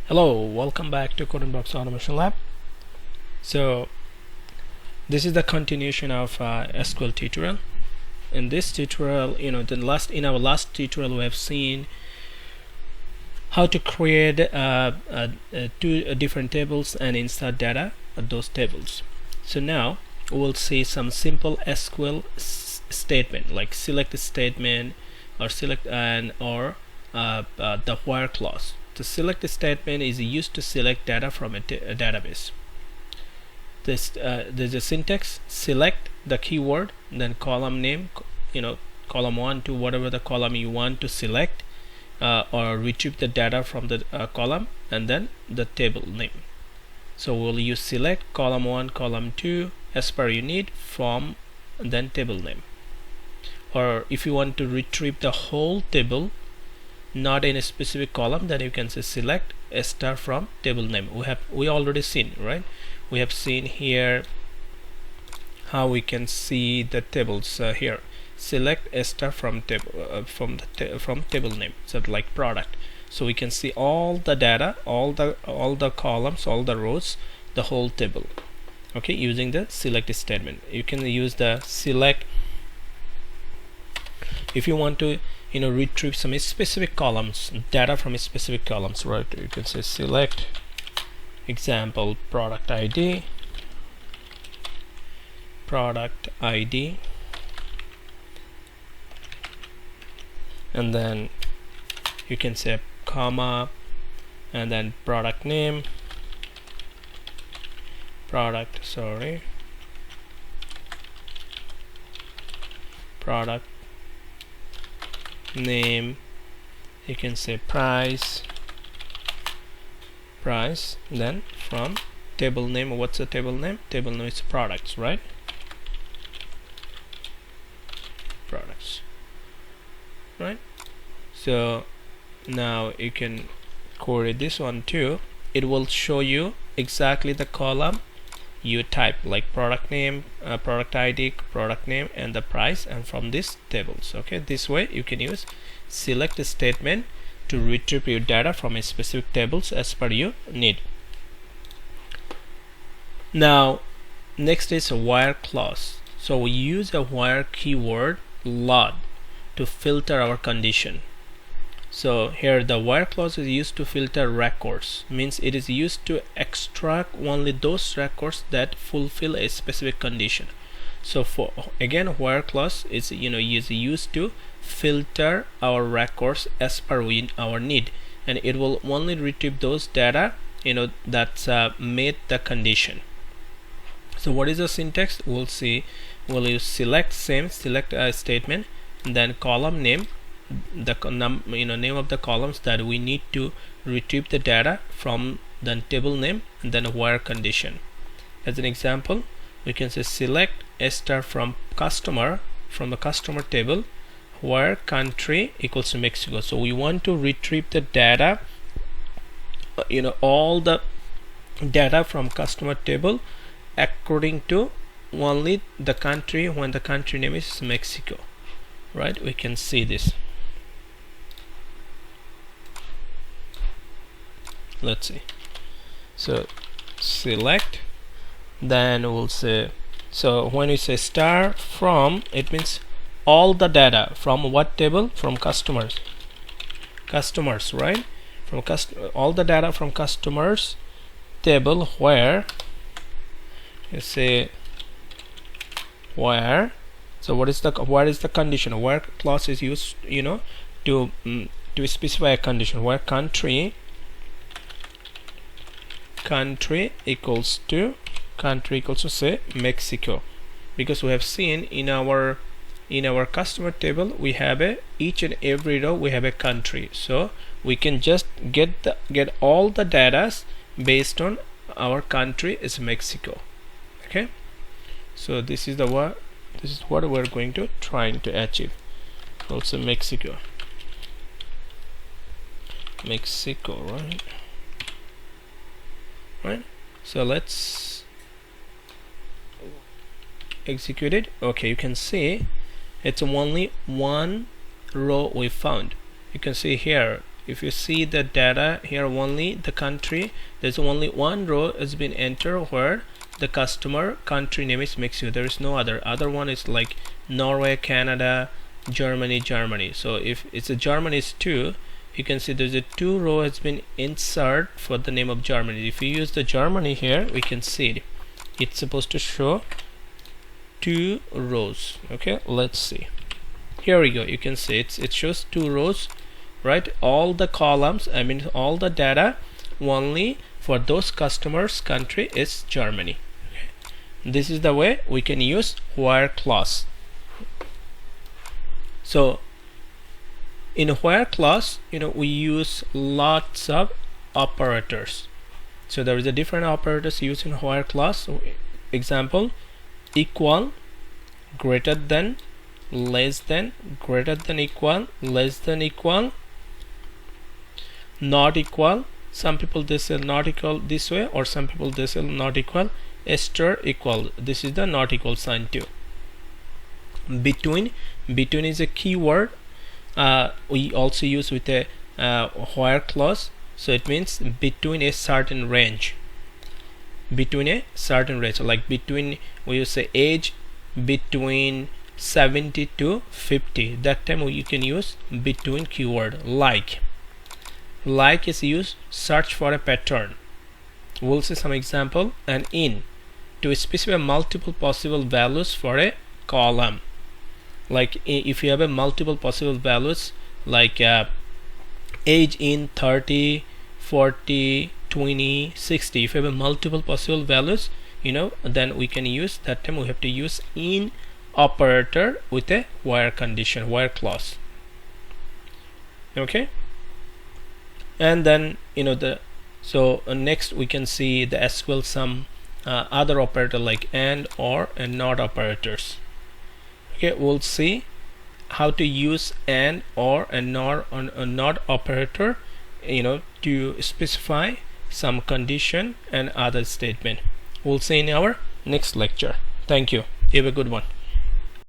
Hello, welcome back to Code and Box Automation Lab. So this is the continuation of SQL tutorial. In this tutorial, in our last tutorial, we have seen how to create two different tables and insert data at those tables. So now we'll see some simple SQL statement like select statement or select or the where clause. The select statement is used to select data from a database. There's a syntax: select the keyword, then column name, column 1 to whatever the column you want to select, or retrieve the data from the column, and then the table name. So we'll use select column 1, column 2 as per you need, from, and then table name. Or if you want to retrieve the whole table, not in a specific column, then you can say select a star from table name. We already seen, right? We have seen here how we can see the tables here. Select a star from table from table name, so like product. So we can see all the data, all the columns, all the rows, the whole table. Okay, using the select statement. You can use the select if you want to retrieve some specific columns, data from specific columns, right? You can say select example product ID, and then you can say comma, and then product name, product name, you can say price, then from table name. What's the table name? Table name is products, right? Products, right? So now you can query this one too. It will show you exactly the column you type, like product name, product ID, product name, and the price, and from these tables. Okay, this way you can use select statement to retrieve your data from a specific tables as per your need. Now next is a where clause. So we use a where keyword lot to filter our condition. So here the where clause is used to filter records, means it is used to extract only those records that fulfill a specific condition. So for again, where clause is used to filter our records as per our need, and it will only retrieve those data that meet the condition. So what is the syntax? We'll see. We'll use select statement, and then column name, the name of the columns that we need to retrieve the data from, then table name, and then where condition. As an example, we can say select a star from customer, from the customer table, where country equals to Mexico. So we want to retrieve the data, all the data from customer table according to only the country, when the country name is Mexico, right? We can see this. Let's see. So select, then we'll say, so when we say star from, it means all the data from what table? From customers, right? From all the data from customers table, where you say where. So what is the condition? Where clause is used to specify a condition, where country equals to say Mexico, because we have seen in our customer table we have each and every row we have a country, so we can just get all the data based on our country is Mexico. Okay, so this is what we're going to trying to achieve. Also Mexico, right? So let's execute it. Okay, you can see it's only one row we found. You can see here if you see the data here, only the country, there's only one row has been entered where the customer country name is Mexico. There is no other one is like Norway, Canada, Germany. So if it's a Germany is 2, you can see there's a 2 row has been inserted for the name of Germany. If you use the Germany here, we can see it's supposed to show 2 rows. Okay, let's see. Here we go. You can see it shows 2 rows, right? All the columns, I mean all the data only for those customers country is Germany. This is the way we can use where clause. So in a where clause, we use lots of operators. So there is a different operators used in where clause. So, example, equal, greater than, less than, greater than equal, less than equal, not equal. Some people they say not equal this way, or some people they say not equal, star equal. This is the not equal sign too. Between is a keyword. We also use with a where clause. So it means between a certain range. Between a certain range, like between, we say age between 70 to 50. That time you can use between keyword. Like is used search for a pattern. We'll see some example. And in, to specify multiple possible values for a column. Like if you have a multiple possible values, like age in 30, 40, 20, 60. If you have a multiple possible values, then we can use, that time we have to use in operator with a where condition, where clause. Okay, and then next we can see the SQL some other operator like and, or, and not operators. Okay, we'll see how to use and, or, and not operator to specify some condition and other statement. We'll see in our next lecture. Thank you. Have a good one.